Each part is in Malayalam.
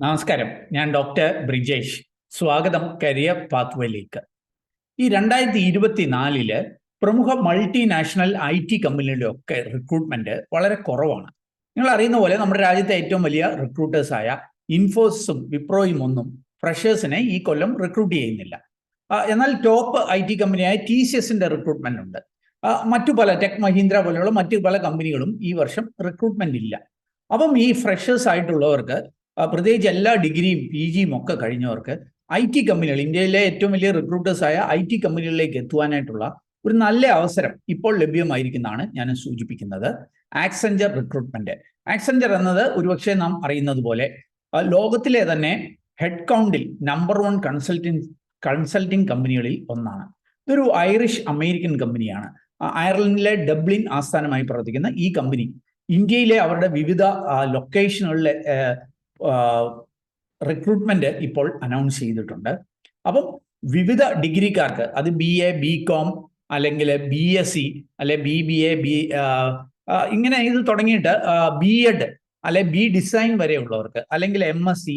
നമസ്കാരം, ഞാൻ ഡോക്ടർ ബ്രിജേഷ്. സ്വാഗതം കരിയർ പാത്വേയിലേക്ക്. ഈ 2024 പ്രമുഖ മൾട്ടിനാഷണൽ IT കമ്പനികളുടെ ഒക്കെ റിക്രൂട്ട്മെന്റ് വളരെ കുറവാണ്. നിങ്ങൾ അറിയുന്ന പോലെ നമ്മുടെ രാജ്യത്തെ ഏറ്റവും വലിയ റിക്രൂട്ടേഴ്സായ ഇൻഫോസിസും വിപ്രോയും ഒന്നും ഫ്രഷേഴ്സിനെ ഈ കൊല്ലം റിക്രൂട്ട് ചെയ്യുന്നില്ല. എന്നാൽ ടോപ്പ് IT കമ്പനിയായ TCSന്റെ റിക്രൂട്ട്മെന്റ് ഉണ്ട്. മറ്റു പല ടെക് മഹീന്ദ്ര പോലെയുള്ള മറ്റു പല കമ്പനികളും ഈ വർഷം റിക്രൂട്ട്മെന്റ് ഇല്ല. അപ്പം ഈ ഫ്രഷേഴ്സ് ആയിട്ടുള്ളവർക്ക് പ്രത്യേകിച്ച് എല്ലാ ഡിഗ്രിയും PGയും ഒക്കെ കഴിഞ്ഞവർക്ക് IT കമ്പനികൾ, ഇന്ത്യയിലെ ഏറ്റവും വലിയ റിക്രൂട്ടേഴ്സായ IT കമ്പനികളിലേക്ക് എത്തുവാനായിട്ടുള്ള ഒരു നല്ല അവസരം ഇപ്പോൾ ലഭ്യമായിരിക്കുന്നതാണ് ഞാൻ സൂചിപ്പിക്കുന്നത്. Accenture recruitment. ആക്സെഞ്ചർ എന്നത് ഒരുപക്ഷെ നാം അറിയുന്നത് പോലെ ലോകത്തിലെ തന്നെ ഹെഡ് കൗണ്ടിൽ നമ്പർ 1 കൺസൾട്ടിംഗ് കമ്പനികളിൽ ഒന്നാണ്. ഇതൊരു ഐറിഷ് അമേരിക്കൻ കമ്പനിയാണ്. അയർലൻഡിലെ ഡബ്ലിൻ ആസ്ഥാനമായി പ്രവർത്തിക്കുന്ന ഈ കമ്പനി ഇന്ത്യയിലെ അവരുടെ വിവിധ ലൊക്കേഷനുകളിലെ റിക്രൂട്ട്മെന്റ് ഇപ്പോൾ അനൗൺസ് ചെയ്തിട്ടുണ്ട്. അപ്പം വിവിധ ഡിഗ്രിക്കാർക്ക്, അത് BA, BCom അല്ലെങ്കിൽ BSc അല്ലെ BBA, ഇങ്ങനെ ഇത് തുടങ്ങിയിട്ട് B.Ed അല്ലെ ഡിസൈൻ വരെയുള്ളവർക്ക്, അല്ലെങ്കിൽ MSc,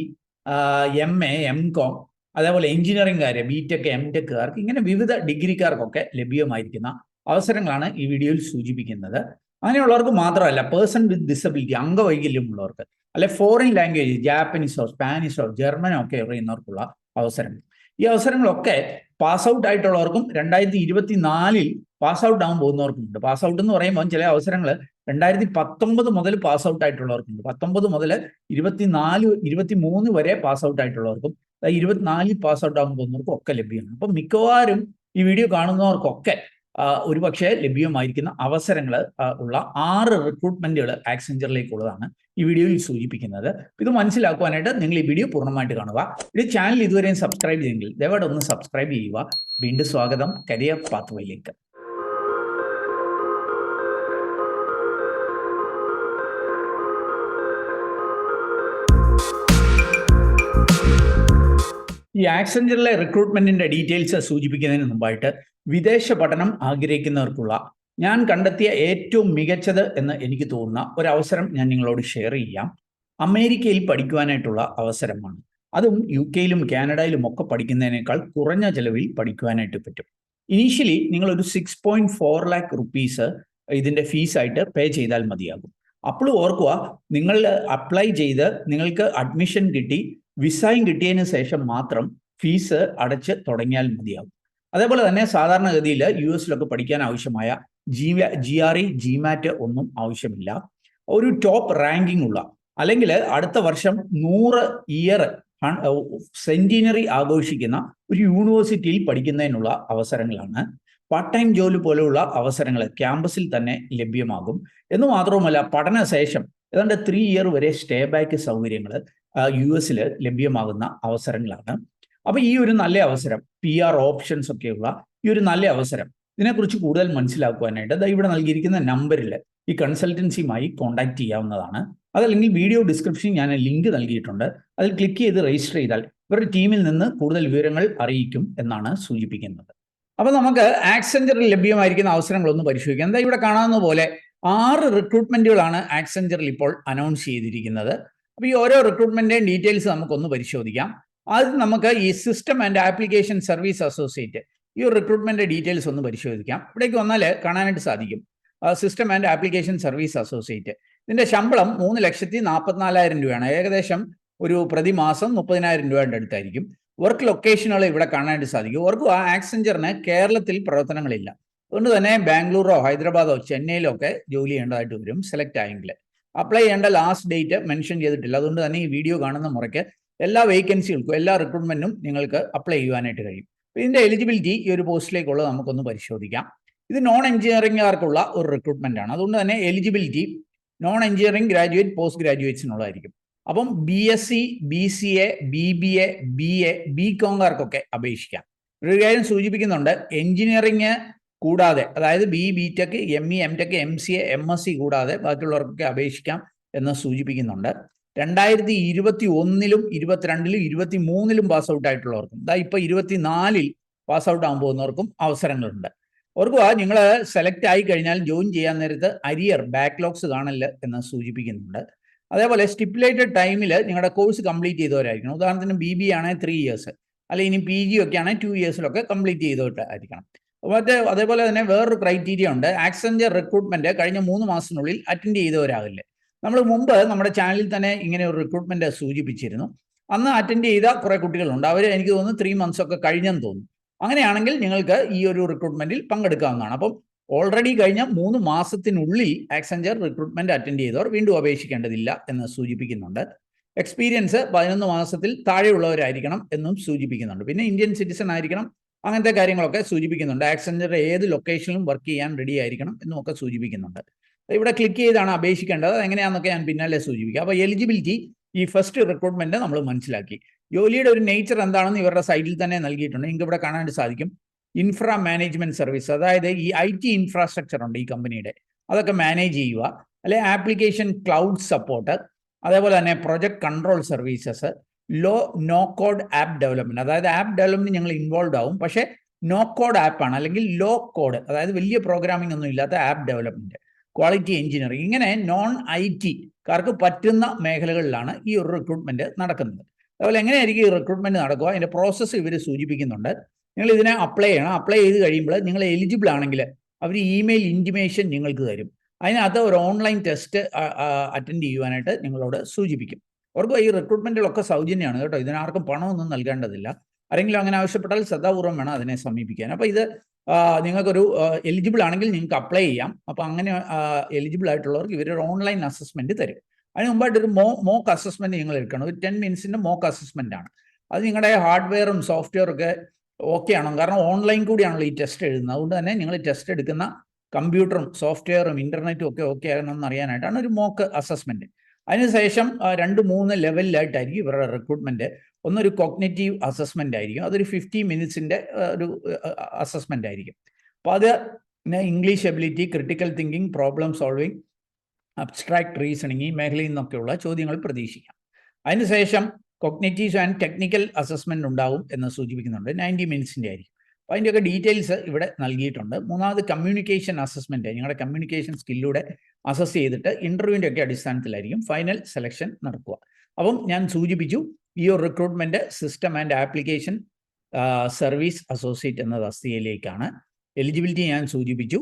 MA, MCom, അതേപോലെ എഞ്ചിനീയറിംഗുകാർ, BTech, MTechകാർക്ക്, ഇങ്ങനെ വിവിധ ഡിഗ്രിക്കാർക്കൊക്കെ ലഭ്യമായിരിക്കുന്ന അവസരങ്ങളാണ് ഈ വീഡിയോയിൽ സൂചിപ്പിക്കുന്നത്. അങ്ങനെയുള്ളവർക്ക് മാത്രമല്ല, പേഴ്സൺ വിത്ത് ഡിസബിലിറ്റി, അംഗവൈകല്യമുള്ളവർക്ക്, അല്ലെ ഫോറിൻ ലാംഗ്വേജ്, ജാപ്പനീസോ സ്പാനിഷോ ജർമ്മനോ ഒക്കെ അറിയുന്നവർക്കുള്ള അവസരം. ഈ അവസരങ്ങളൊക്കെ പാസ് ഔട്ട് ആയിട്ടുള്ളവർക്കും 2024 പാസ് ഔട്ട് ആകാൻ പോകുന്നവർക്കുണ്ട്. പാസ് ഔട്ട് എന്ന് പറയുമ്പോൾ ചില അവസരങ്ങൾ 2019 മുതൽ പാസ് ഔട്ട് ആയിട്ടുള്ളവർക്കുണ്ട്. 19 മുതൽ 24, 23 വരെ പാസ് ഔട്ട് ആയിട്ടുള്ളവർക്കും 24 പാസ് ഔട്ട് ആകാൻ പോകുന്നവർക്കും ഒക്കെ ലഭ്യമാണ്. അപ്പം മിക്കവാറും ഈ വീഡിയോ കാണുന്നവർക്കൊക്കെ ഒരുപക്ഷെ ലഭ്യമായിരിക്കുന്ന അവസരങ്ങൾ ഉള്ള 6 റിക്രൂട്ട്മെന്റുകൾ ആക്സെഞ്ചറിലേക്കുള്ളതാണ് ഈ വീഡിയോയിൽ സൂചിപ്പിക്കുന്നത്. ഇത് മനസ്സിലാക്കുവാനായിട്ട് നിങ്ങൾ ഈ വീഡിയോ പൂർണ്ണമായിട്ട് കാണുക. ഈ ചാനൽ ഇതുവരെയും സബ്സ്ക്രൈബ് ചെയ്തെങ്കിൽ ദയവായിട്ട് ഒന്ന് സബ്സ്ക്രൈബ് ചെയ്യുക. വീണ്ടും സ്വാഗതം കരിയർ പാത്വേയിലേക്ക്. ഈ ആക്സെഞ്ചറിലെ റിക്രൂട്ട്മെന്റിന്റെ ഡീറ്റെയിൽസ് സൂചിപ്പിക്കുന്നതിന് മുമ്പായിട്ട് വിദേശ പഠനം ആഗ്രഹിക്കുന്നവർക്കുള്ള ഞാൻ കണ്ടെത്തിയ ഏറ്റവും മികച്ചത് എന്ന് എനിക്ക് തോന്നുന്ന ഒരു അവസരം ഞാൻ നിങ്ങളോട് ഷെയർ ചെയ്യാം. അമേരിക്കയിൽ പഠിക്കുവാനായിട്ടുള്ള അവസരമാണ്. അതും UK-യിലും കാനഡയിലും ഒക്കെ പഠിക്കുന്നതിനേക്കാൾ കുറഞ്ഞ ചെലവിൽ പഠിക്കുവാനായിട്ട് പറ്റും. ഇനീഷ്യലി നിങ്ങളൊരു 6.4 lakh rupees ഇതിന്റെ ഫീസായിട്ട് പേ ചെയ്താൽ മതിയാകും. അപ്പോൾ ഓർക്കുക, നിങ്ങൾ അപ്ലൈ ചെയ്ത് നിങ്ങൾക്ക് അഡ്മിഷൻ കിട്ടി, വിസയും കിട്ടിയതിന് ശേഷം മാത്രം ഫീസ് അടച്ച് തുടങ്ങിയാൽ മതിയാകും. അതേപോലെ തന്നെ സാധാരണഗതിയിൽ US-ലൊക്കെ പഠിക്കാൻ ആവശ്യമായ GRE, GMAT ഒന്നും ആവശ്യമില്ല. ഒരു ടോപ്പ് റാങ്കിങ് ഉള്ള, അല്ലെങ്കിൽ അടുത്ത വർഷം 100 ഇയർ സെന്റിനറി ആഘോഷിക്കുന്ന ഒരു യൂണിവേഴ്സിറ്റിയിൽ പഠിക്കുന്നതിനുള്ള അവസരങ്ങളാണ്. പാർട്ട് ടൈം ജോലി പോലെയുള്ള അവസരങ്ങൾ ക്യാമ്പസിൽ തന്നെ ലഭ്യമാകും. എന്ന് മാത്രവുമല്ല, പഠനശേഷം ഏതാണ്ട് 3 ഇയർ വരെ സ്റ്റേ ബാക്ക് സൗകര്യങ്ങൾ US-ൽ ലഭ്യമാകുന്ന അവസരങ്ങളാണ്. അപ്പൊ ഈ ഒരു നല്ല അവസരം, PR ഓപ്ഷൻസ് ഒക്കെയുള്ള ഈ ഒരു നല്ല അവസരം, ഇതിനെക്കുറിച്ച് കൂടുതൽ മനസ്സിലാക്കുവാനായിട്ട് ഇവിടെ നൽകിയിരിക്കുന്ന നമ്പറിൽ ഈ കൺസൾട്ടൻസിയുമായി കോൺടാക്ട് ചെയ്യാവുന്നതാണ്. അതല്ലെങ്കിൽ വീഡിയോ ഡിസ്ക്രിപ്ഷനിൽ ഞാൻ ലിങ്ക് നൽകിയിട്ടുണ്ട്. അതിൽ ക്ലിക്ക് ചെയ്ത് രജിസ്റ്റർ ചെയ്താൽ ഇവരുടെ ടീമിൽ നിന്ന് കൂടുതൽ വിവരങ്ങൾ അറിയിക്കും എന്നാണ് സൂചിപ്പിക്കുന്നത്. അപ്പൊ നമുക്ക് ആക്സെഞ്ചറിൽ ലഭ്യമായിരിക്കുന്ന അവസരങ്ങളൊന്ന് പരിശോധിക്കാം. എന്താ ഇവിടെ കാണാവുന്ന പോലെ 6 റിക്രൂട്ട്മെന്റുകളാണ് ആക്സെഞ്ചറിൽ ഇപ്പോൾ അനൗൺസ് ചെയ്തിരിക്കുന്നത്. അപ്പോൾ ഈ ഓരോ റിക്രൂട്ട്മെന്റിന്റെയും ഡീറ്റെയിൽസ് നമുക്കൊന്ന് പരിശോധിക്കാം. ആദ്യം നമുക്ക് ഈ system and application service associate, ഈ ഒരു റിക്രൂട്ട്മെന്റ് ഡീറ്റെയിൽസ് ഒന്ന് പരിശോധിക്കാം. ഇവിടേക്ക് വന്നാൽ കാണാനായിട്ട് സാധിക്കും. System and application service associate, ഇതിന്റെ ശമ്പളം 3,44,000 രൂപയാണ്. ഏകദേശം ഒരു പ്രതിമാസം 30,000 രൂപയുടെ അടുത്തായിരിക്കും. വർക്ക് ലൊക്കേഷനുകൾ ഇവിടെ കാണാനായിട്ട് സാധിക്കും. വർക്ക് ആക്സെഞ്ചറിന് കേരളത്തിൽ പ്രവർത്തനങ്ങളില്ല. അതുകൊണ്ട് തന്നെ ബാംഗ്ലൂരോ ഹൈദരാബാദോ ചെന്നൈയിലോ ഒക്കെ ജോലി ചെയ്യേണ്ടതായിട്ട് വരും സെലക്ട് ആയെങ്കിൽ. അപ്ലൈ ചെയ്യേണ്ട ലാസ്റ്റ് ഡേറ്റ് മെൻഷൻ ചെയ്തിട്ടില്ല. അതുകൊണ്ട് തന്നെ ഈ വീഡിയോ കാണുന്ന മുറയ്ക്ക് എല്ലാ വേക്കൻസികൾക്കും, എല്ലാ റിക്രൂട്ട്മെന്റിനും നിങ്ങൾക്ക് അപ്ലൈ ചെയ്യുവാനായിട്ട് കഴിയും. ഇതിന്റെ എലിജിബിലിറ്റി ഈ ഒരു പോസ്റ്റിലേക്കുള്ളത് നമുക്കൊന്ന് പരിശോധിക്കാം. ഇത് നോൺ എഞ്ചിനീയറിംഗുകാർക്കുള്ള ഒരു റിക്രൂട്ട്മെന്റ് ആണ്. അതുകൊണ്ട് തന്നെ eligibility non engineering graduate, post ഗ്രാജുവേറ്റ്സിനുള്ളതായിരിക്കും. അപ്പം BSc, BCA, BBA, BA, BComകാർക്കൊക്കെ അപേക്ഷിക്കാം. ഒരു കാര്യം സൂചിപ്പിക്കുന്നുണ്ട്, എഞ്ചിനീയറിംഗ് കൂടാതെ, അതായത് BTech, ME, MTech, MCA, MSc കൂടാതെ ബാക്കിയുള്ളവർക്കൊക്കെ അപേക്ഷിക്കാം എന്ന് സൂചിപ്പിക്കുന്നുണ്ട്. 2021-ലും 22-ലും 23-ലും പാസ് ഔട്ട് ആയിട്ടുള്ളവർക്കും, ഇപ്പോൾ 24-ൽ പാസ് ഔട്ട് ആകാൻ പോകുന്നവർക്കും അവസരങ്ങളുണ്ട്. ഓർക്കുക, നിങ്ങൾ സെലക്ട് ആയി കഴിഞ്ഞാൽ ജോയിൻ ചെയ്യാൻ നേരത്ത് അരിയർ, ബാക്ക്ലോഗ്സ് കാണില്ല എന്ന് സൂചിപ്പിക്കുന്നുണ്ട്. അതേപോലെ സ്റ്റിപ്പുലേറ്റഡ് ടൈമിൽ നിങ്ങളുടെ കോഴ്സ് കംപ്ലീറ്റ് ചെയ്തവരായിരിക്കണം. ഉദാഹരണത്തിന് BBA ആണെങ്കിൽ 3 ഇയേഴ്സ്, അല്ലെങ്കിൽ ഇനി PG ഒക്കെ ആണെങ്കിൽ 2 ഇയേഴ്സിലൊക്കെ കംപ്ലീറ്റ് ചെയ്തിട്ടായിരിക്കണം. അതേപോലെ തന്നെ വേറൊരു ക്രൈറ്റീരിയ ഉണ്ട്. ആക്സെഞ്ചർ റിക്രൂട്ട്മെന്റ് കഴിഞ്ഞ 3 മാസത്തിനുള്ളിൽ അറ്റൻഡ് ചെയ്തവരാകില്ല. നമ്മൾ മുമ്പ് നമ്മുടെ ചാനലിൽ തന്നെ ഇങ്ങനെ ഒരു റിക്രൂട്ട്മെന്റ് സൂചിപ്പിച്ചിരുന്നു. അന്ന് അറ്റൻഡ് ചെയ്ത കുറെ കുട്ടികളുണ്ട്. അവർ എനിക്ക് തോന്നുന്നു 3 months ഒക്കെ കഴിഞ്ഞെന്ന് തോന്നുന്നു. അങ്ങനെയാണെങ്കിൽ നിങ്ങൾക്ക് ഈ ഒരു റിക്രൂട്ട്മെന്റിൽ പങ്കെടുക്കാവുന്നതാണ്. അപ്പം ഓൾറെഡി കഴിഞ്ഞ 3 മാസത്തിനുള്ളിൽ ആക്സെഞ്ചർ റിക്രൂട്ട്മെന്റ് അറ്റൻഡ് ചെയ്തവർ വീണ്ടും അപേക്ഷിക്കേണ്ടതില്ല എന്ന് സൂചിപ്പിക്കുന്നുണ്ട്. എക്സ്പീരിയൻസ് 11 മാസത്തിൽ താഴെയുള്ളവരായിരിക്കണം എന്നും സൂചിപ്പിക്കുന്നുണ്ട്. പിന്നെ ഇന്ത്യൻ സിറ്റിസൺ ആയിരിക്കണം, അങ്ങനത്തെ കാര്യങ്ങളൊക്കെ സൂചിപ്പിക്കുന്നുണ്ട്. ആക്സെഞ്ചർ ഏത് ലൊക്കേഷനിലും വർക്ക് ചെയ്യാൻ റെഡി ആയിരിക്കണം എന്നും ഒക്കെ സൂചിപ്പിക്കുന്നുണ്ട്. ഇവിടെ ക്ലിക്ക് ചെയ്താണ് അപേക്ഷിക്കേണ്ടത്. അതെങ്ങനെയാണെന്നൊക്കെ ഞാൻ പിന്നാലെ സൂചിപ്പിക്കാം. അപ്പോൾ എലിജിബിലിറ്റി ഈ ഫസ്റ്റ് റിക്രൂട്ട്മെന്റ് നമ്മൾ മനസ്സിലാക്കി. ജോലിയുടെ ഒരു നേച്ചർ എന്താണെന്ന് ഇവരുടെ സൈറ്റിൽ തന്നെ നൽകിയിട്ടുണ്ട്. നിങ്ങൾക്ക് ഇവിടെ കാണാൻ സാധിക്കും. ഇൻഫ്രാ മാനേജ്മെന്റ് സർവീസ്, അതായത് ഈ IT ഇൻഫ്രാസ്ട്രക്ചർ ഉണ്ട് ഈ കമ്പനിയുടെ, അതൊക്കെ മാനേജ് ചെയ്യുക, അല്ലെ ആപ്ലിക്കേഷൻ ക്ലൗഡ് സപ്പോർട്ട്, അതേപോലെ തന്നെ project control services, no code app development, അതായത് ആപ്പ് ഡെവലപ്മെന്റ് ഞങ്ങൾ ഇൻവോൾവ് ആവും, പക്ഷേ നോ കോഡ് ആപ്പാണ്, അല്ലെങ്കിൽ ലോ കോഡ്, അതായത് വലിയ പ്രോഗ്രാമിംഗ് ഒന്നും ഇല്ലാത്ത ആപ്പ് ഡെവലപ്മെന്റ്, ക്വാളിറ്റി എഞ്ചിനീയറിംഗ്, ഇങ്ങനെ നോൺ IT കാർക്ക് പറ്റുന്ന മേഖലകളിലാണ് ഈ ഒരു റിക്രൂട്ട്മെന്റ് നടക്കുന്നത്. അതുപോലെ എങ്ങനെയായിരിക്കും ഈ റിക്രൂട്ട്മെന്റ് നടക്കുക, അതിന്റെ പ്രോസസ്സ് ഇവർ സൂചിപ്പിക്കുന്നുണ്ട്. നിങ്ങൾ ഇതിനെ അപ്ലൈ ചെയ്യണം. അപ്ലൈ ചെയ്ത് കഴിയുമ്പോൾ നിങ്ങൾ എലിജിബിൾ ആണെങ്കിൽ അവർ ഇമെയിൽ ഇൻറ്റിമേഷൻ നിങ്ങൾക്ക് തരും. അതിനകത്ത് ഒരു ഓൺലൈൻ ടെസ്റ്റ് അറ്റൻഡ് ചെയ്യുവാനായിട്ട് നിങ്ങളോട് സൂചിപ്പിക്കും. അവർക്ക് ഈ റിക്രൂട്ട്മെന്റുകളൊക്കെ സൗജന്യമാണ് കേട്ടോ, ഇതിനാർക്കും പണമൊന്നും നൽകേണ്ടതില്ല. ആരെങ്കിലും അങ്ങനെ ആവശ്യപ്പെട്ടാൽ ശ്രദ്ധാപൂർവ്വം വേണം അതിനെ സമീപിക്കാൻ. അപ്പോൾ ഇത് നിങ്ങൾക്കൊരു എലിജിബിൾ ആണെങ്കിൽ നിങ്ങൾക്ക് അപ്ലൈ ചെയ്യാം. അപ്പോൾ അങ്ങനെ എലിജിബിൾ ആയിട്ടുള്ളവർക്ക് ഇവരൊരു ഓൺലൈൻ അസസ്മെന്റ് തരും. അതിന് മുമ്പായിട്ടൊരു മോക്ക് അസസ്മെന്റ് നിങ്ങൾ എടുക്കണം. ഒരു 10 minutes മോക്ക് അസസ്മെന്റ് ആണ്. അത് നിങ്ങളുടെ ഹാർഡ്വെയറും സോഫ്റ്റ്വെയറും ഒക്കെ ഓക്കെ ആണോ, കാരണം ഓൺലൈൻ കൂടിയാണല്ലോ ഈ ടെസ്റ്റ് എഴുതുന്നത്. അതുകൊണ്ട് തന്നെ നിങ്ങൾ ടെസ്റ്റ് എടുക്കുന്ന കമ്പ്യൂട്ടറും സോഫ്റ്റ്വെയറും ഇന്റർനെറ്റും ഒക്കെ ഓക്കെ ആകണമെന്ന് അറിയാനായിട്ടാണ് ഒരു മോക്ക് അസസ്മെന്റ്. അതിനുശേഷം 2-3 ലെവലിലായിട്ടായിരിക്കും ഇവരുടെ റിക്രൂട്ട്മെന്റ്. ഒന്നൊരു കോഗ്നിറ്റീവ് അസസ്മെന്റ് ആയിരിക്കും, അതൊരു 50 minutes ഒരു അസസ്മെന്റ് ആയിരിക്കും. അപ്പോൾ അത് English ability, critical thinking, problem solving, abstract reasoning, ഈ മേഖലയിൽ നിന്നൊക്കെയുള്ള ചോദ്യങ്ങൾ പ്രതീക്ഷിക്കാം. അതിനുശേഷം കോഗ്നിറ്റീവ് ആൻഡ് ടെക്നിക്കൽ അസസ്മെന്റ് ഉണ്ടാവും എന്ന് സൂചിപ്പിക്കുന്നുണ്ട്. 90 minutes ആയിരിക്കും. അപ്പോൾ അതിൻ്റെയൊക്കെ ഡീറ്റെയിൽസ് ഇവിടെ നൽകിയിട്ടുണ്ട്. മൂന്നാമത് കമ്മ്യൂണിക്കേഷൻ അസസ്മെന്റ്, നിങ്ങളുടെ കമ്മ്യൂണിക്കേഷൻ സ്കില്ലൂടെ അസസ് ചെയ്തിട്ട് ഇന്റർവ്യൂവിൻ്റെ ഒക്കെ അടിസ്ഥാനത്തിലായിരിക്കും ഫൈനൽ സെലക്ഷൻ നടക്കുക. അപ്പം ഞാൻ സൂചിപ്പിച്ചു, ഈ ഒരു recruitment system and application service associate എന്ന തസ്തികയിലേക്കാണ്. എലിജിബിലിറ്റി ഞാൻ സൂചിപ്പിച്ചു.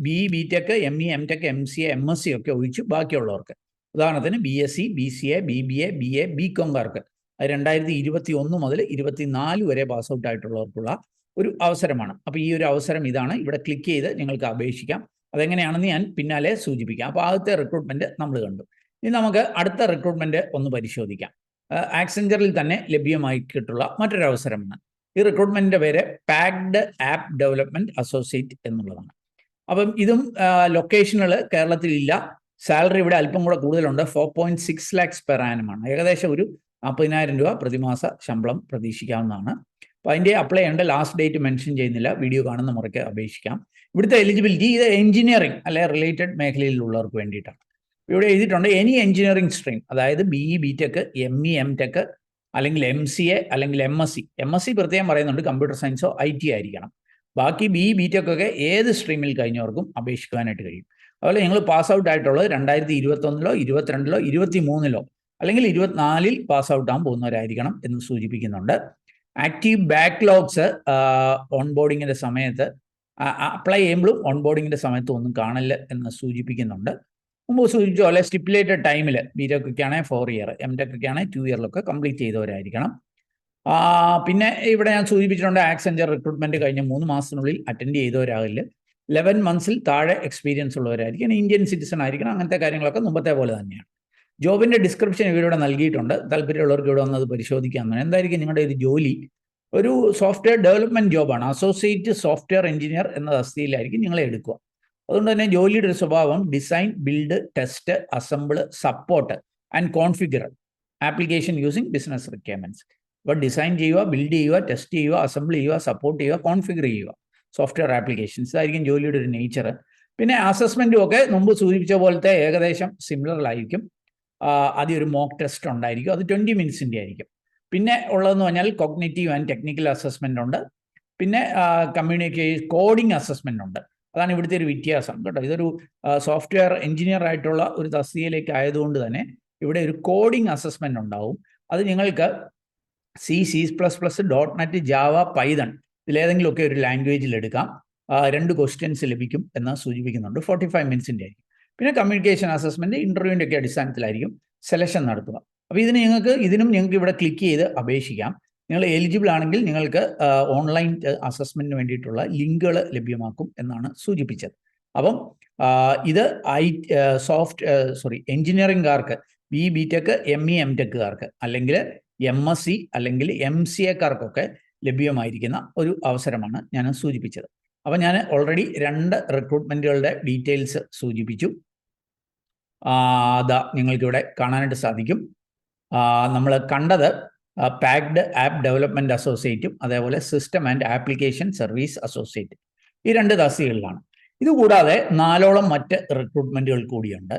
BE, BTech, ME, MTech, MCA, MSc ഒക്കെ ഒഴിച്ച് ബാക്കിയുള്ളവർക്ക്, ഉദാഹരണത്തിന് BSc, BCA, BBA, BA, BComകാർക്ക് 2021 മുതൽ 24 വരെ പാസ് ഔട്ട് ആയിട്ടുള്ളവർക്കുള്ള ഒരു അവസരമാണ്. അപ്പോൾ ഈ ഒരു അവസരം ഇതാണ്. ഇവിടെ ക്ലിക്ക് ചെയ്ത് നിങ്ങൾക്ക് അപേക്ഷിക്കാം. അതെങ്ങനെയാണെന്ന് ഞാൻ പിന്നാലെ സൂചിപ്പിക്കാം. അപ്പോൾ ആദ്യത്തെ റിക്രൂട്ട്മെന്റ് നമ്മൾ കണ്ടു. ഇനി നമുക്ക് അടുത്ത റിക്രൂട്ട്മെന്റ് ഒന്ന് പരിശോധിക്കാം. ആക്സെഞ്ചറിൽ തന്നെ ലഭ്യമായിട്ടുള്ള മറ്റൊരു അവസരമാണ്. ഈ റിക്രൂട്ട്മെന്റിന്റെ പേര് പാക്ഡ് ആപ്പ് ഡെവലപ്മെന്റ് അസോസിയേറ്റ് എന്നുള്ളതാണ്. അപ്പം ഇതും ലൊക്കേഷനുകൾ കേരളത്തിലില്ല. സാലറി ഇവിടെ അല്പം കൂടെ കൂടുതലുണ്ട്. 4.6 lakhs പെർ ആനുമാണ്. ഏകദേശം ഒരു 40,000 രൂപ പ്രതിമാസ ശമ്പളം പ്രതീക്ഷിക്കാവുന്നതാണ്. അപ്പോൾ അതിൻ്റെ അപ്ലൈ ചെയ്യേണ്ട ലാസ്റ്റ് ഡേറ്റ് മെൻഷൻ ചെയ്യുന്നില്ല. വീഡിയോ കാണുന്ന മുറയ്ക്ക് അപേക്ഷിക്കാം. ഇവിടുത്തെ എലിജിബിലിറ്റി ഇത് എഞ്ചിനീയറിംഗ് അല്ലെ റിലേറ്റഡ് മേഖലയിലുള്ളവർക്ക് വേണ്ടിയിട്ടാണ്. ഇവിടെ എഴുതിയിട്ടുണ്ട് എനി എഞ്ചിനീയറിംഗ് സ്ട്രീം, അതായത് BE, BTech, ME, MTech, അല്ലെങ്കിൽ MCA, അല്ലെങ്കിൽ MSc പ്രത്യേകം പറയുന്നുണ്ട്. കമ്പ്യൂട്ടർ സയൻസോ IT ആയിരിക്കണം. ബാക്കി BE, BTech ഒക്കെ ഏത് സ്ട്രീമിൽ കഴിഞ്ഞവർക്കും അപേക്ഷിക്കാനായിട്ട് കഴിയും. അതുപോലെ നിങ്ങൾ പാസ് ഔട്ട് ആയിട്ടുള്ളത് 2021-ലോ 22-ലോ 23-ലോ അല്ലെങ്കിൽ 24-ൽ പാസ് ഔട്ട് ആകാൻ പോകുന്നവരായിരിക്കണം എന്ന് സൂചിപ്പിക്കുന്നുണ്ട്. ആക്റ്റീവ് ബാക്ക്ലോഗ്സ് ഓൺബോർഡിങ്ങിൻ്റെ സമയത്ത് അപ്ലൈ ചെയ്യുമ്പോഴും ഓൺബോർഡിങ്ങിൻ്റെ സമയത്ത് ഒന്നും കാണില്ല എന്ന് സൂചിപ്പിക്കുന്നുണ്ട്. മുമ്പ് സൂചിപ്പിച്ച പോലെ സ്റ്റിപ്പുലേറ്റഡ് ടൈമിൽ BTech ഒക്കെ ആണെങ്കിൽ 4 year, MTech ഒക്കെ ആണെങ്കിൽ 2 yearലൊക്കെ കംപ്ലീറ്റ് ചെയ്തവരായിരിക്കണം. പിന്നെ ഇവിടെ ഞാൻ സൂചിപ്പിച്ചിട്ടുണ്ട് ആക്സെഞ്ചർ റിക്രൂട്ട്മെന്റ് കഴിഞ്ഞ 3 മാസത്തിനുള്ളിൽ അറ്റൻഡ് ചെയ്തവരാകില്ല. 11 months താഴെ എക്സ്പീരിയൻസ് ഉള്ളവരായിരിക്കും. ഇന്ത്യൻ സിറ്റിസൺ ആയിരിക്കണം. അങ്ങനത്തെ കാര്യങ്ങളൊക്കെ മുമ്പത്തെ പോലെ തന്നെയാണ്. ജോബിന്റെ ഡിസ്ക്രിപ്ഷൻ ഇവരിവിടെ നൽകിയിട്ടുണ്ട്. താല്പര്യമുള്ളവർക്ക് ഇവിടെ വന്നത് പരിശോധിക്കാവുന്നതാണ്. എന്തായിരിക്കും നിങ്ങളുടെ ഒരു ജോലി? ഒരു സോഫ്റ്റ്വെയർ ഡെവലപ്മെന്റ് ജോബാണ്. അസോസിയേറ്റ് സോഫ്റ്റ്വെയർ എഞ്ചിനീയർ എന്ന തസ്തികയിലായിരിക്കും നിങ്ങളെ എടുക്കുക. അതുകൊണ്ട് തന്നെ ജോലിയുടെ ഒരു സ്വഭാവം design, build, test, assemble, support and configure application using business requirements. അപ്പോൾ ഡിസൈൻ ചെയ്യുക, ബിൽഡ് ചെയ്യുക, ടെസ്റ്റ് ചെയ്യുക, അസംബിൾ ചെയ്യുക, സപ്പോർട്ട് ചെയ്യുക, കോൺഫിഗർ ചെയ്യുക സോഫ്റ്റ്വെയർ ആപ്ലിക്കേഷൻസ്. ഇതായിരിക്കും ജോലിയുടെ ഒരു നേച്ചർ. പിന്നെ അസസ്മെന്റും ഒക്കെ മുമ്പ് സൂചിപ്പിച്ച പോലത്തെ ഏകദേശം സിമിലറിലായിരിക്കും. ആദ്യം ഒരു മോക്ക് ടെസ്റ്റ് ഉണ്ടായിരിക്കും. അത് 20 minutes ആയിരിക്കും. പിന്നെ ഉള്ളതെന്ന് പറഞ്ഞാൽ കോഗ്നിറ്റീവ് ആൻഡ് ടെക്നിക്കൽ അസസ്മെന്റ് ഉണ്ട്. പിന്നെ കോഡിംഗ് അസസ്മെന്റ് ഉണ്ട്. അതാണ് ഇവിടുത്തെ ഒരു വ്യത്യാസം കേട്ടോ. ഇതൊരു സോഫ്റ്റ്വെയർ എഞ്ചിനീയർ ആയിട്ടുള്ള ഒരു തസ്തികയിലേക്ക് ആയതുകൊണ്ട് തന്നെ ഇവിടെ ഒരു കോഡിംഗ് അസസ്മെന്റ് ഉണ്ടാവും. അത് നിങ്ങൾക്ക് C++, .NET, ജാവ, പൈതൺ ഇതിലേതെങ്കിലുമൊക്കെ ഒരു ലാംഗ്വേജിൽ എടുക്കാം. 2 ക്വസ്റ്റ്യൻസ് ലഭിക്കും എന്ന് സൂചിപ്പിക്കുന്നുണ്ട്. 45 മിനിറ്റ്സിൻ്റെ ആയിരിക്കും. പിന്നെ കമ്മ്യൂണിക്കേഷൻ അസസ്മെന്റ് ഇന്റർവ്യൂവിൻ്റെ ഒക്കെ അടിസ്ഥാനത്തിലായിരിക്കും സെലക്ഷൻ നടത്തുക. അപ്പോൾ ഇതിനും നിങ്ങൾക്ക് ഇവിടെ ക്ലിക്ക് ചെയ്ത് അപേക്ഷിക്കാം. നിങ്ങൾ എലിജിബിൾ ആണെങ്കിൽ നിങ്ങൾക്ക് ഓൺലൈൻ അസസ്മെന്റിന് വേണ്ടിയിട്ടുള്ള ലിങ്കുകൾ ലഭ്യമാക്കും എന്നാണ് സൂചിപ്പിച്ചത്. അപ്പം ഇത് എഞ്ചിനീയറിംഗുകാർക്ക് BTech, ME, MTechകാർക്ക് അല്ലെങ്കിൽ MSc അല്ലെങ്കിൽ MCAക്കാർക്കൊക്കെ ലഭ്യമായിരിക്കുന്ന ഒരു അവസരമാണ് ഞാൻ സൂചിപ്പിച്ചത്. അപ്പം ഞാൻ ഓൾറെഡി 2 റിക്രൂട്ട്മെന്റുകളുടെ ഡീറ്റെയിൽസ് സൂചിപ്പിച്ചു. അതാ നിങ്ങൾക്കിവിടെ കാണാനായിട്ട് സാധിക്കും. നമ്മൾ കണ്ടത് പാക്ഡ് ആപ്പ് ഡെവലപ്മെന്റ് അസോസിയേറ്റും അതേപോലെ system and application service associate, ഈ 2 തസ്തികകളിലാണ്. ഇതുകൂടാതെ 4ഓളം മറ്റ് റിക്രൂട്ട്മെന്റുകൾ കൂടിയുണ്ട്.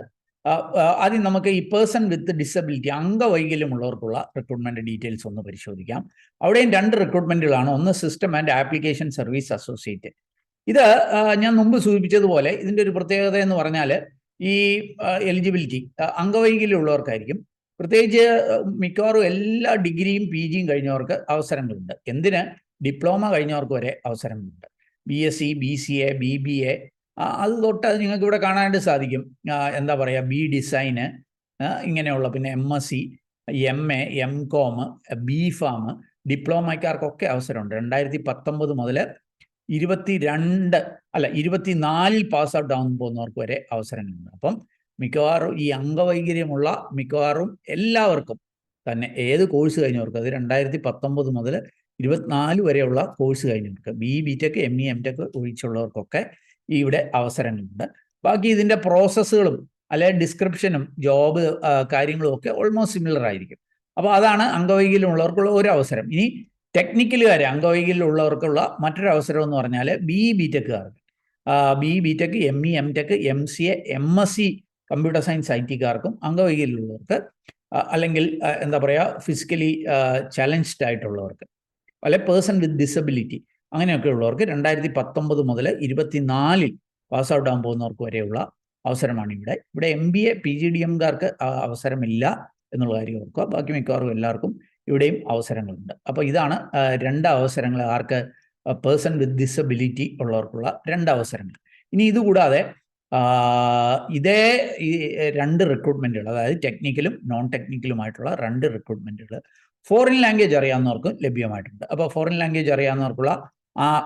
ആദ്യം നമുക്ക് ഈ പേഴ്സൺ വിത്ത് ഡിസബിലിറ്റി, അംഗവൈകല്യമുള്ളവർക്കുള്ള റിക്രൂട്ട്മെന്റ് ഡീറ്റെയിൽസ് ഒന്ന് പരിശോധിക്കാം. അവിടെയും 2 റിക്രൂട്ട്മെന്റുകളാണ്. ഒന്ന് system and application service associate. ഇത് ഞാൻ മുമ്പ് സൂചിപ്പിച്ചതുപോലെ ഇതിൻ്റെ ഒരു പ്രത്യേകത എന്ന് പറഞ്ഞാൽ ഈ എലിജിബിലിറ്റി അംഗവൈകല്യമുള്ളവർക്കായിരിക്കും. പ്രത്യേകിച്ച് മിക്കവാറും എല്ലാ ഡിഗ്രിയും PGയും കഴിഞ്ഞവർക്ക് അവസരങ്ങളുണ്ട്. എന്തിന്? ഡിപ്ലോമ കഴിഞ്ഞവർക്ക് വരെ അവസരങ്ങളുണ്ട്. BSc, BCA, BBA അത് തൊട്ട് നിങ്ങൾക്ക് ഇവിടെ കാണാനായിട്ട് സാധിക്കും. എന്താ പറയുക, ഡിസൈന് ഇങ്ങനെയുള്ള, പിന്നെ MSc, MA, MCOM, BPharm ഡിപ്ലോമക്കാർക്കൊക്കെ അവസരമുണ്ട്. 2019 മുതൽ 24 പാസ് ഔട്ട് ആവാൻ പോകുന്നവർക്ക് വരെ അവസരങ്ങളുണ്ട്. അപ്പം മിക്കവാറും ഈ അംഗവൈകല്യമുള്ള മിക്കവാറും എല്ലാവർക്കും തന്നെ ഏത് കോഴ്സ് കഴിഞ്ഞവർക്ക്, അത് 2019 മുതൽ 24 വരെയുള്ള കോഴ്സ് കഴിഞ്ഞവർക്ക് BTech, ME, MTech ഒഴിച്ചുള്ളവർക്കൊക്കെ ഇവിടെ അവസരങ്ങളുണ്ട്. ബാക്കി ഇതിൻ്റെ പ്രോസസ്സുകളും അല്ലെങ്കിൽ ഡിസ്ക്രിപ്ഷനും ജോബ് കാര്യങ്ങളും ഒക്കെ ഓൾമോസ്റ്റ് സിമിലർ ആയിരിക്കും. അപ്പോൾ അതാണ് അംഗവൈകല്യമുള്ളവർക്കുള്ള ഒരു അവസരം. ഇനി ടെക്നിക്കലുകാർ അംഗവൈകല്യമുള്ളവർക്കുള്ള മറ്റൊരു അവസരം എന്ന് പറഞ്ഞാൽ BTechകാർക്ക്, BTech, ME, MTech, MCA, MSc computer science IT-കാർക്കും അംഗവൈകല്യമുള്ളവർക്ക് അല്ലെങ്കിൽ എന്താ പറയുക ഫിസിക്കലി ചലഞ്ച്ഡ് ആയിട്ടുള്ളവർക്ക് അല്ലെ പേഴ്സൺ വിത്ത് ഡിസബിലിറ്റി അങ്ങനെയൊക്കെ ഉള്ളവർക്ക് 2019 മുതൽ 24 പാസ് ഔട്ട് ആകാൻ പോകുന്നവർക്ക് വരെയുള്ള അവസരമാണ് ഇവിടെ. MBA, PGDM-കാർക്ക് അവസരമില്ല എന്നുള്ള കാര്യം ഓർക്കുക. ബാക്കി മിക്കവാറും എല്ലാവർക്കും ഇവിടെയും അവസരങ്ങളുണ്ട്. അപ്പോൾ ഇതാണ് 2 അവസരങ്ങൾ, ആർക്ക്? പേഴ്സൺ വിത്ത് ഡിസബിലിറ്റി ഉള്ളവർക്കുള്ള 2 അവസരങ്ങൾ. ഇനി ഇതുകൂടാതെ ഇതേ ഈ 2 റിക്രൂട്ട്മെന്റുകൾ, അതായത് ടെക്നിക്കലും നോൺ ടെക്നിക്കലുമായിട്ടുള്ള 2 റിക്രൂട്ട്മെന്റുകൾ ഫോറിൻ ലാംഗ്വേജ് അറിയാവുന്നവർക്കും ലഭ്യമായിട്ടുണ്ട്. അപ്പോൾ ഫോറിൻ ലാംഗ്വേജ് അറിയാവുന്നവർക്കുള്ള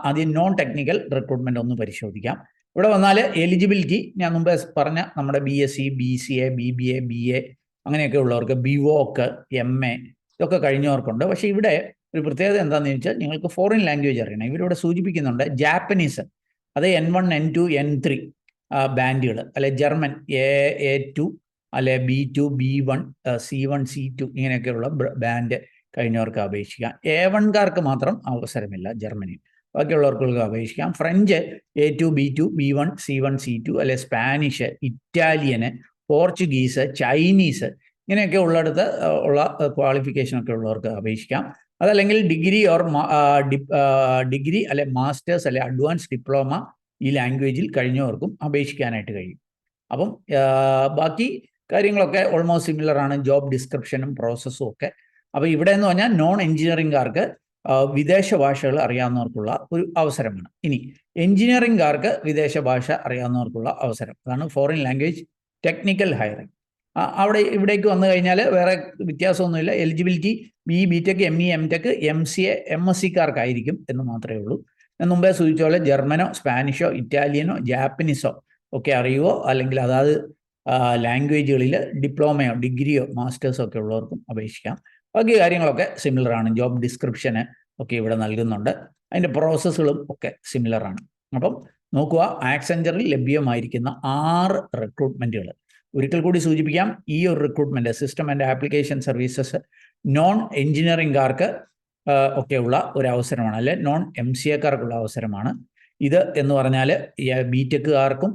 ആദ്യം നോൺ ടെക്നിക്കൽ റിക്രൂട്ട്മെന്റ് ഒന്ന് പരിശോധിക്കാം. ഇവിടെ വന്നാൽ എലിജിബിലിറ്റി ഞാൻ മുമ്പേ പറഞ്ഞ നമ്മുടെ BSc, BCA, BBA, BA അങ്ങനെയൊക്കെ ഉള്ളവർക്ക്, BVoc, MA ഇതൊക്കെ കഴിഞ്ഞവർക്കുണ്ട്. പക്ഷേ ഇവിടെ ഒരു പ്രത്യേകത എന്താണെന്ന് ചോദിച്ചാൽ നിങ്ങൾക്ക് ഫോറിൻ ലാംഗ്വേജ് അറിയണം. ഇവരിവിടെ സൂചിപ്പിക്കുന്നുണ്ട് ജാപ്പനീസ്, അത് N1, N2, N3 ബാൻഡുകൾ, അല്ലെ ജർമ്മൻ A2 അല്ലെ B2, B1, C1, C2 ഇങ്ങനെയൊക്കെയുള്ള ബാൻഡ് കഴിഞ്ഞവർക്ക് അപേക്ഷിക്കാം. A1കാർക്ക് മാത്രം അവസരമില്ല ജർമ്മനിയിൽ, ബാക്കിയുള്ളവർക്കൊക്കെ അപേക്ഷിക്കാം. French A2, B2, B1, C1, C2 അല്ലെ സ്പാനിഷ്, ഇറ്റാലിയന്, പോർച്ചുഗീസ്, ചൈനീസ് ഇങ്ങനെയൊക്കെ ഉള്ളിടത്ത് ഉള്ള ക്വാളിഫിക്കേഷനൊക്കെ ഉള്ളവർക്ക് അപേക്ഷിക്കാം. അതല്ലെങ്കിൽ ഡിഗ്രി അല്ലെ മാസ്റ്റേഴ്സ് അല്ലെ അഡ്വാൻസ് ഡിപ്ലോമ ഈ ലാംഗ്വേജിൽ കഴിഞ്ഞവർക്കും അപേക്ഷിക്കാനായിട്ട് കഴിയും. അപ്പം ബാക്കി കാര്യങ്ങളൊക്കെ ഓൾമോസ്റ്റ് സിമിലർ ആണ്, ജോബ് ഡിസ്ക്രിപ്ഷനും പ്രോസസ്സും ഒക്കെ. അപ്പോൾ ഇവിടെ എന്ന് പറഞ്ഞാൽ നോൺ എഞ്ചിനീയറിംഗുകാർക്ക് വിദേശ ഭാഷകൾ അറിയാവുന്നവർക്കുള്ള ഒരു അവസരമാണ്. ഇനി എഞ്ചിനീയറിംഗുകാർക്ക് വിദേശ ഭാഷ അറിയാവുന്നവർക്കുള്ള അവസരം, അതാണ് ഫോറിൻ ലാംഗ്വേജ് ടെക്നിക്കൽ ഹയറിംഗ്. ഇവിടേക്ക് വന്നു കഴിഞ്ഞാൽ വേറെ വ്യത്യാസമൊന്നുമില്ല. Eligibility BTech, ME, MTech, MCA, MScക്കാർക്കായിരിക്കും എന്ന് മാത്രമേ ഉള്ളൂ. ഞാൻ മുമ്പേ സൂചിച്ച പോലെ ജർമ്മനോ, സ്പാനിഷോ, ഇറ്റാലിയനോ, ജാപ്പനീസോ ഒക്കെ അറിയുമോ, അല്ലെങ്കിൽ അതാത് ലാംഗ്വേജുകളിൽ ഡിപ്ലോമയോ ഡിഗ്രിയോ മാസ്റ്റേഴ്സോ ഒക്കെ ഉള്ളവർക്കും അപേക്ഷിക്കാം. ബാക്കി കാര്യങ്ങളൊക്കെ സിമിലർ ആണ്. ജോബ് ഡിസ്ക്രിപ്ഷന് ഒക്കെ ഇവിടെ നൽകുന്നുണ്ട്, അതിൻ്റെ പ്രോസസ്സുകളും ഒക്കെ സിമിലർ ആണ്. അപ്പം നോക്കുക, ആക്സെഞ്ചറിൽ ലഭ്യമായിരിക്കുന്ന 6 റിക്രൂട്ട്മെന്റുകൾ ഒരിക്കൽ കൂടി സൂചിപ്പിക്കാം. ഈ ഒരു recruitment system and application services non എഞ്ചിനീയറിംഗുകാർക്ക് ഒക്കെയുള്ള ഒരു അവസരമാണ്, അല്ലെ നോൺ MCAക്കാർക്കുള്ള അവസരമാണ് ഇത് എന്ന് പറഞ്ഞാൽ. BTechകാർക്കും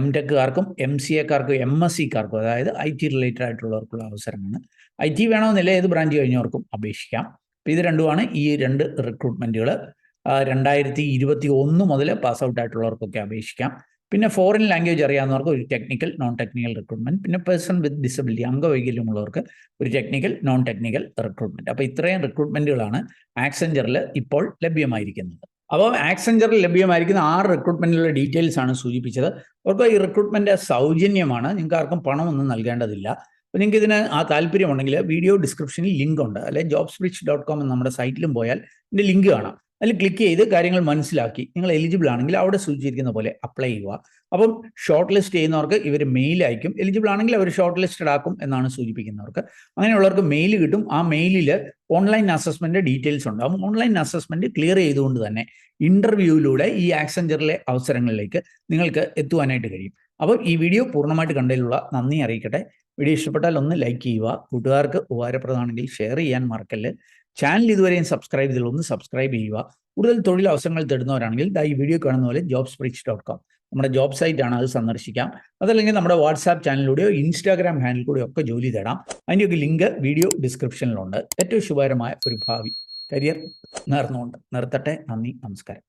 MTechകാർക്കും MCAക്കാർക്കും MScക്കാർക്കും, അതായത് IT റിലേറ്റഡ് ആയിട്ടുള്ളവർക്കുള്ള അവസരമാണ്. IT വേണമെന്നില്ല, ഏത് ബ്രാഞ്ച് കഴിഞ്ഞവർക്കും അപേക്ഷിക്കാം. അപ്പോൾ ഇത് രണ്ടുമാണ് ഈ 2 റിക്രൂട്ട്മെന്റുകൾ. 2021 മുതൽ പാസ് ഔട്ട് ആയിട്ടുള്ളവർക്കൊക്കെ അപേക്ഷിക്കാം. പിന്നെ ഫോറിൻ ലാംഗ്വേജ് അറിയാവുന്നവർക്ക് ഒരു ടെക്നിക്കൽ നോൺ ടെക്നിക്കൽ റിക്രൂട്ട്മെന്റ്, പിന്നെ പേഴ്സൺ വിത്ത് ഡിസബിലിറ്റി അംഗവൈകല്യമുള്ളവർക്ക് ഒരു ടെക്നിക്കൽ നോൺ ടെക്നിക്കൽ റിക്രൂട്ട്മെന്റ്. അപ്പോൾ ഇത്രയും റിക്രൂട്ട്മെന്റുകളാണ് ആക്സെഞ്ചറിൽ ഇപ്പോൾ ലഭ്യമായിരിക്കുന്നത്. അപ്പോൾ ആക്സെഞ്ചറിൽ ലഭ്യമായിരിക്കുന്ന 6 റിക്രൂട്ട്മെന്റിലുള്ള ഡീറ്റെയിൽസ് ആണ് സൂചിപ്പിച്ചത്. അവർക്ക് ഈ റിക്രൂട്ട്മെന്റ് സൗജന്യമാണ്, നിങ്ങൾക്ക് ആർക്കും പണമൊന്നും നൽകേണ്ടതില്ല. അപ്പോൾ നിങ്ങൾക്ക് ഇതിന് താല്പര്യമുണ്ടെങ്കിൽ വീഡിയോ ഡിസ്ക്രിപ്ഷനിൽ ലിങ്ക് ഉണ്ട്, അല്ലെങ്കിൽ jobswitch.com എന്ന നമ്മുടെ സൈറ്റിലും പോയാൽ ഇതിൻ്റെ ലിങ്ക് കാണാം. അതിൽ ക്ലിക്ക് ചെയ്ത് കാര്യങ്ങൾ മനസ്സിലാക്കി നിങ്ങൾ എലിജിബിൾ ആണെങ്കിൽ അവിടെ സൂചിച്ചിരിക്കുന്ന പോലെ അപ്ലൈ ചെയ്യുക. അപ്പം ഷോർട്ട് ലിസ്റ്റ് ചെയ്യുന്നവർക്ക് ഇവർ മെയിൽ അയക്കും, എലിജിബിൾ ആണെങ്കിൽ അവർ ഷോർട്ട് ലിസ്റ്റഡ് ആക്കും എന്നാണ് സൂചിപ്പിക്കുന്നവർക്ക്. അങ്ങനെയുള്ളവർക്ക് മെയിൽ കിട്ടും. ആ മെയിലിൽ ഓൺലൈൻ അസസ്മെന്റ് ഡീറ്റെയിൽസ് ഉണ്ടാകും. ഓൺലൈൻ അസസ്മെന്റ് ക്ലിയർ ചെയ്തുകൊണ്ട് തന്നെ ഇന്റർവ്യൂവിലൂടെ ഈ ആക്സെഞ്ചറിലെ അവസരങ്ങളിലേക്ക് നിങ്ങൾക്ക് എത്തുവാനായിട്ട് കഴിയും. അപ്പോൾ ഈ വീഡിയോ പൂർണ്ണമായിട്ട് കണ്ടതിലുള്ള നന്ദി അറിയിക്കട്ടെ. വീഡിയോ ഇഷ്ടപ്പെട്ടാൽ ഒന്ന് ലൈക്ക് ചെയ്യുക, കൂട്ടുകാർക്ക് ഉപകാരപ്രദമാണെങ്കിൽ ഷെയർ ചെയ്യാൻ മറക്കല്ല്. ചാനൽ ഇതുവരെയും സബ്സ്ക്രൈബ് ചെയ്തില്ല, ഒന്ന് സബ്സ്ക്രൈബ് ചെയ്യുക. കൂടുതൽ തൊഴിലവസരങ്ങൾ തേടുന്നവരാണെങ്കിൽ ഈ വീഡിയോ കാണുന്ന പോലെ jobswitch.com നമ്മുടെ ജോബ് സൈറ്റ് ആണ്, അത് സന്ദർശിക്കാം. അതല്ലെങ്കിൽ നമ്മുടെ വാട്സാപ്പ് ചാനലിലൂടെയോ ഇൻസ്റ്റാഗ്രാം ഹാൻഡിൽ കൂടെയോ ഒക്കെ ജോലി തേടാം. അതിൻ്റെയൊക്കെ ലിങ്ക് വീഡിയോ ഡിസ്ക്രിപ്ഷനിലുണ്ട്. ഏറ്റവും ശുഭകരമായ ഒരു ഭാവി കരിയർ നേർന്നുകൊണ്ട് നിർത്തട്ടെ. നന്ദി, നമസ്കാരം.